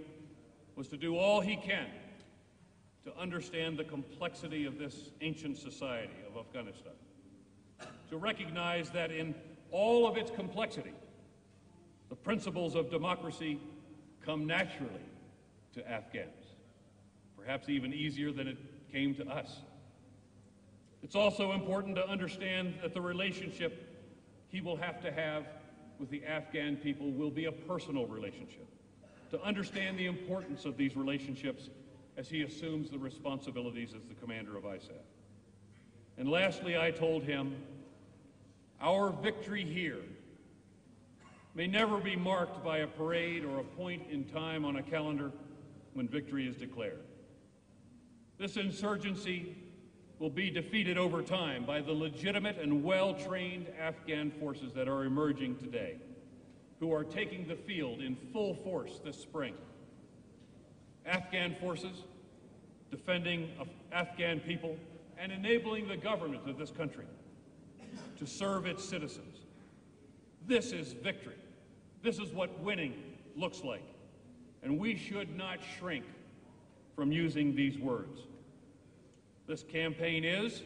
was to do all he can to understand the complexity of this ancient society of Afghanistan, to recognize that in all of its complexity, the principles of democracy come naturally to Afghans, perhaps even easier than it came to us. It's also important to understand that the relationship he will have with the Afghan people will be a personal relationship, to understand the importance of these relationships as he assumes the responsibilities as the commander of ISAF. And lastly, I told him, our victory here may never be marked by a parade or a point in time on a calendar when victory is declared. This insurgency will be defeated over time by the legitimate and well-trained Afghan forces that are emerging today, who are taking the field in full force this spring. Afghan forces defending Afghan people and enabling the government of this country to serve its citizens. This is victory. This is what winning looks like. And we should not shrink from using these words. This campaign is,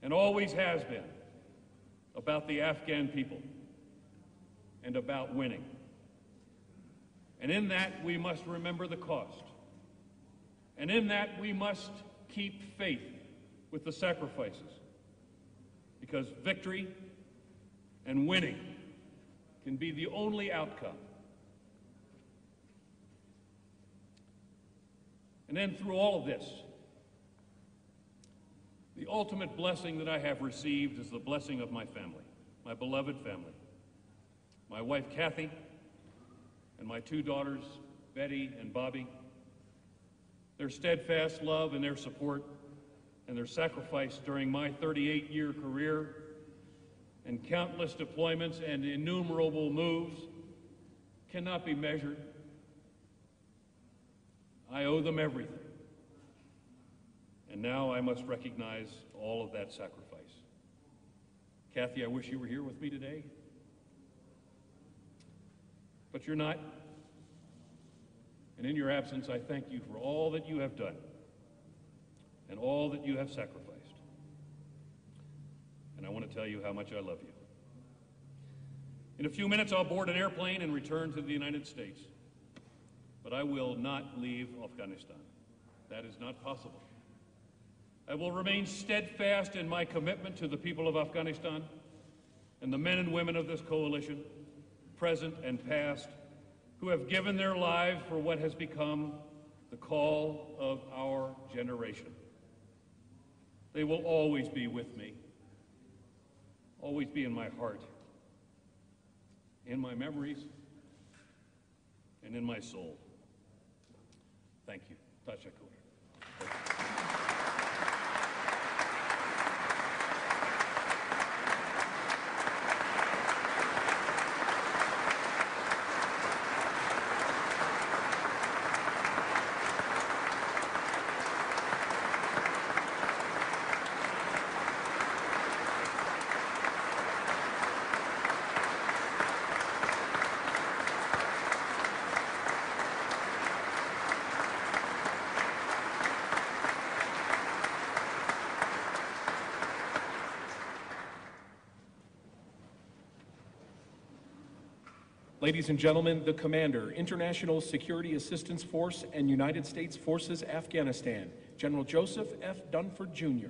and always has been, about the Afghan people and about winning. And in that, we must remember the cost. And in that, we must keep faith with the sacrifices, because victory and winning can be the only outcome. And then through all of this, the ultimate blessing that I have received is the blessing of my family, my beloved family. My wife, Kathy, and my two daughters, Betty and Bobby. Their steadfast love and their support and their sacrifice during my 38-year career and countless deployments and innumerable moves cannot be measured. I owe them everything. And now I must recognize all of that sacrifice. Kathy, I wish you were here with me today, but you're not. And in your absence, I thank you for all that you have done and all that you have sacrificed. And I want to tell you how much I love you. In a few minutes, I'll board an airplane and return to the United States. But I will not leave Afghanistan. That is not possible. I will remain steadfast in my commitment to the people of Afghanistan and the men and women of this coalition, present and past, who have given their lives for what has become the call of our generation. They will always be with me, always be in my heart, in my memories, and in my soul. Thank you. Tashakur. Ladies and gentlemen, the Commander, International Security Assistance Force and United States Forces, Afghanistan, General Joseph F. Dunford, Jr.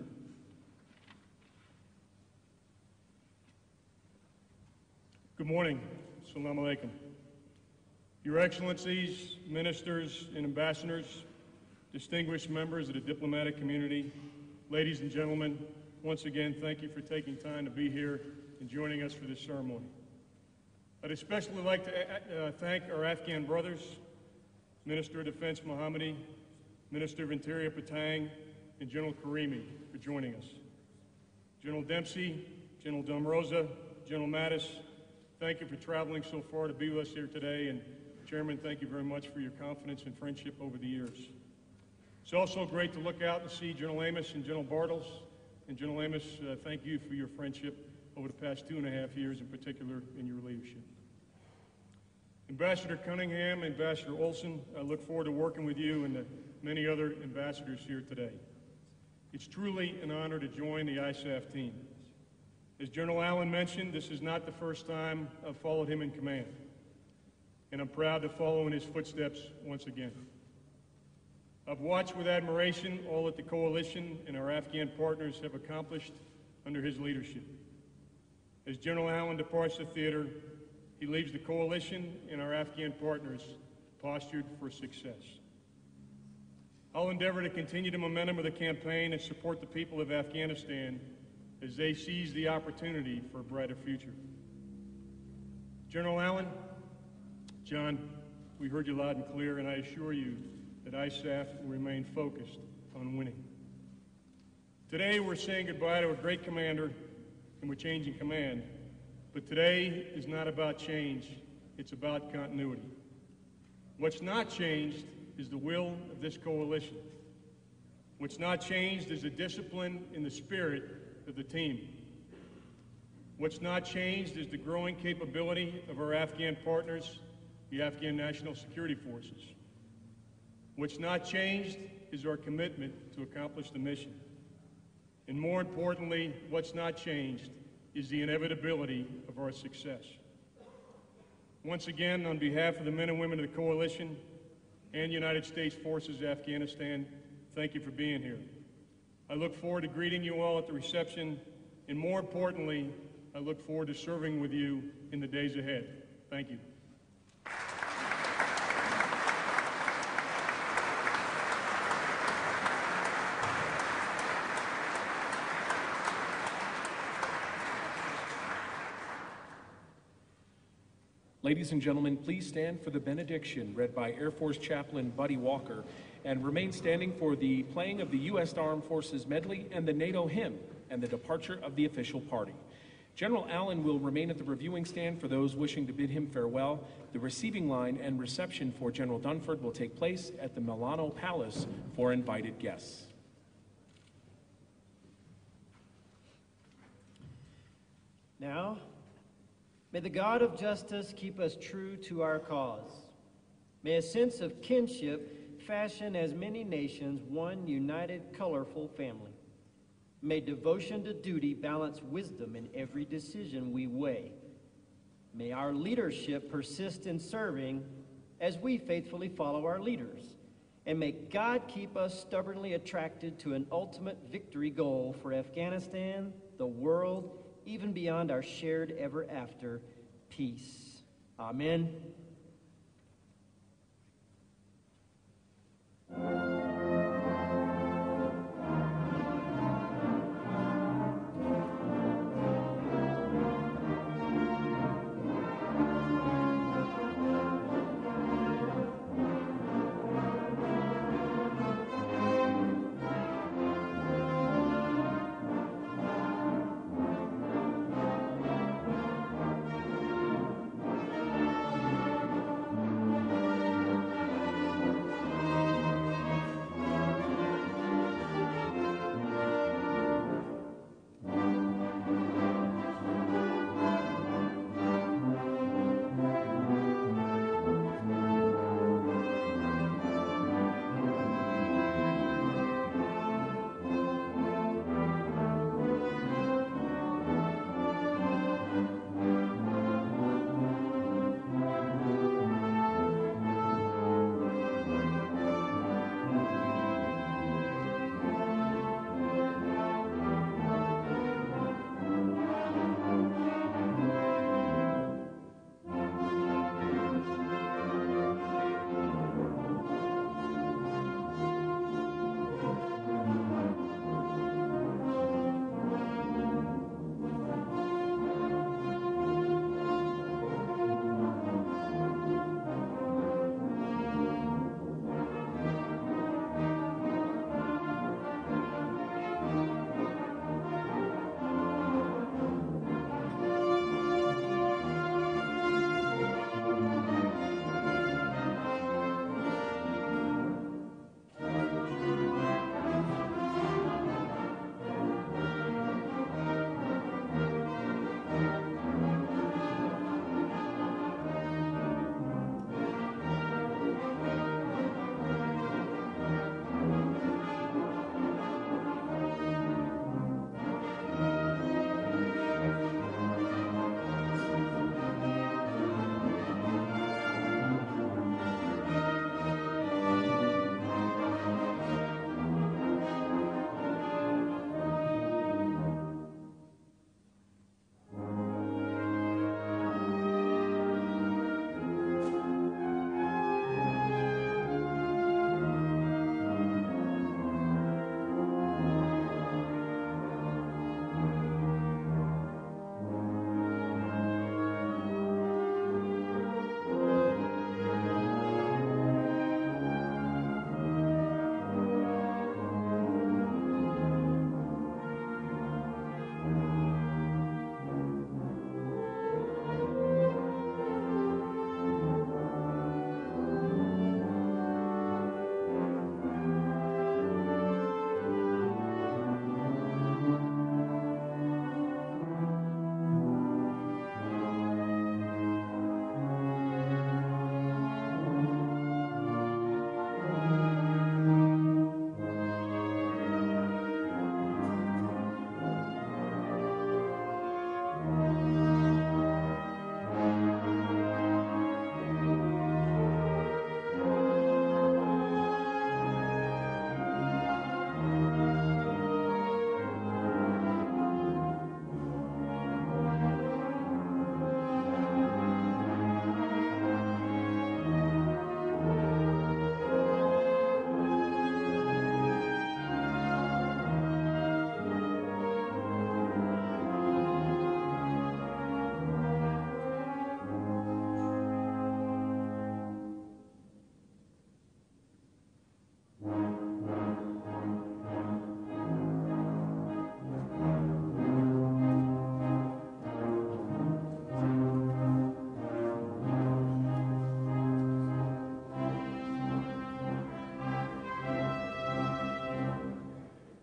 Good morning. Assalamu alaikum. Your Excellencies, ministers and ambassadors, distinguished members of the diplomatic community, ladies and gentlemen, once again, thank you for taking time to be here and joining us for this ceremony. I'd especially like to thank our Afghan brothers, Minister of Defense Mohammadi, Minister of Interior Patang, and General Karimi for joining us. General Dempsey, General Domröse, General Mattis, thank you for traveling so far to be with us here today. And Chairman, thank you very much for your confidence and friendship over the years. It's also great to look out and see General Amos and General Bartels. And General Amos, thank you for your friendship over the past 2.5 years, in particular in your leadership. Ambassador Cunningham, Ambassador Olson, I look forward to working with you and the many other ambassadors here today. It's truly an honor to join the ISAF team. As General Allen mentioned, this is not the first time I've followed him in command, and I'm proud to follow in his footsteps once again. I've watched with admiration all that the coalition and our Afghan partners have accomplished under his leadership. As General Allen departs the theater, he leaves the coalition and our Afghan partners postured for success. I'll endeavor to continue the momentum of the campaign and support the people of Afghanistan as they seize the opportunity for a brighter future. General Allen, John, we heard you loud and clear, and I assure you that ISAF will remain focused on winning. Today, we're saying goodbye to a great commander, and we're changing command. But today is not about change, it's about continuity. What's not changed is the will of this coalition. What's not changed is the discipline and the spirit of the team. What's not changed is the growing capability of our Afghan partners, the Afghan National Security Forces. What's not changed is our commitment to accomplish the mission. And more importantly, what's not changed is the inevitability of our success. Once again, on behalf of the men and women of the coalition, and United States Forces Afghanistan, thank you for being here. I look forward to greeting you all at the reception, and more importantly, I look forward to serving with you in the days ahead. Thank you. Ladies and gentlemen, please stand for the benediction read by Air Force Chaplain Buddy Walker, and remain standing for the playing of the U.S. Armed Forces Medley and the NATO hymn and the departure of the official party. General Allen will remain at the reviewing stand for those wishing to bid him farewell. The receiving line and reception for General Dunford will take place at the Milano Palace for invited guests. Now, may the God of justice keep us true to our cause. May a sense of kinship fashion as many nations one united, colorful family. May devotion to duty balance wisdom in every decision we weigh. May our leadership persist in serving as we faithfully follow our leaders. And may God keep us stubbornly attracted to an ultimate victory goal for Afghanistan, the world, even beyond our shared ever after, peace. Amen.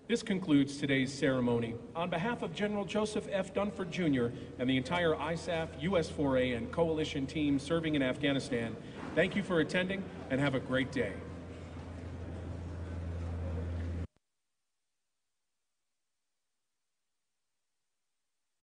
This concludes today's ceremony. On behalf of General Joseph F. Dunford, Jr. and the entire ISAF, USFOR-A, and coalition team serving in Afghanistan, thank you for attending and have a great day.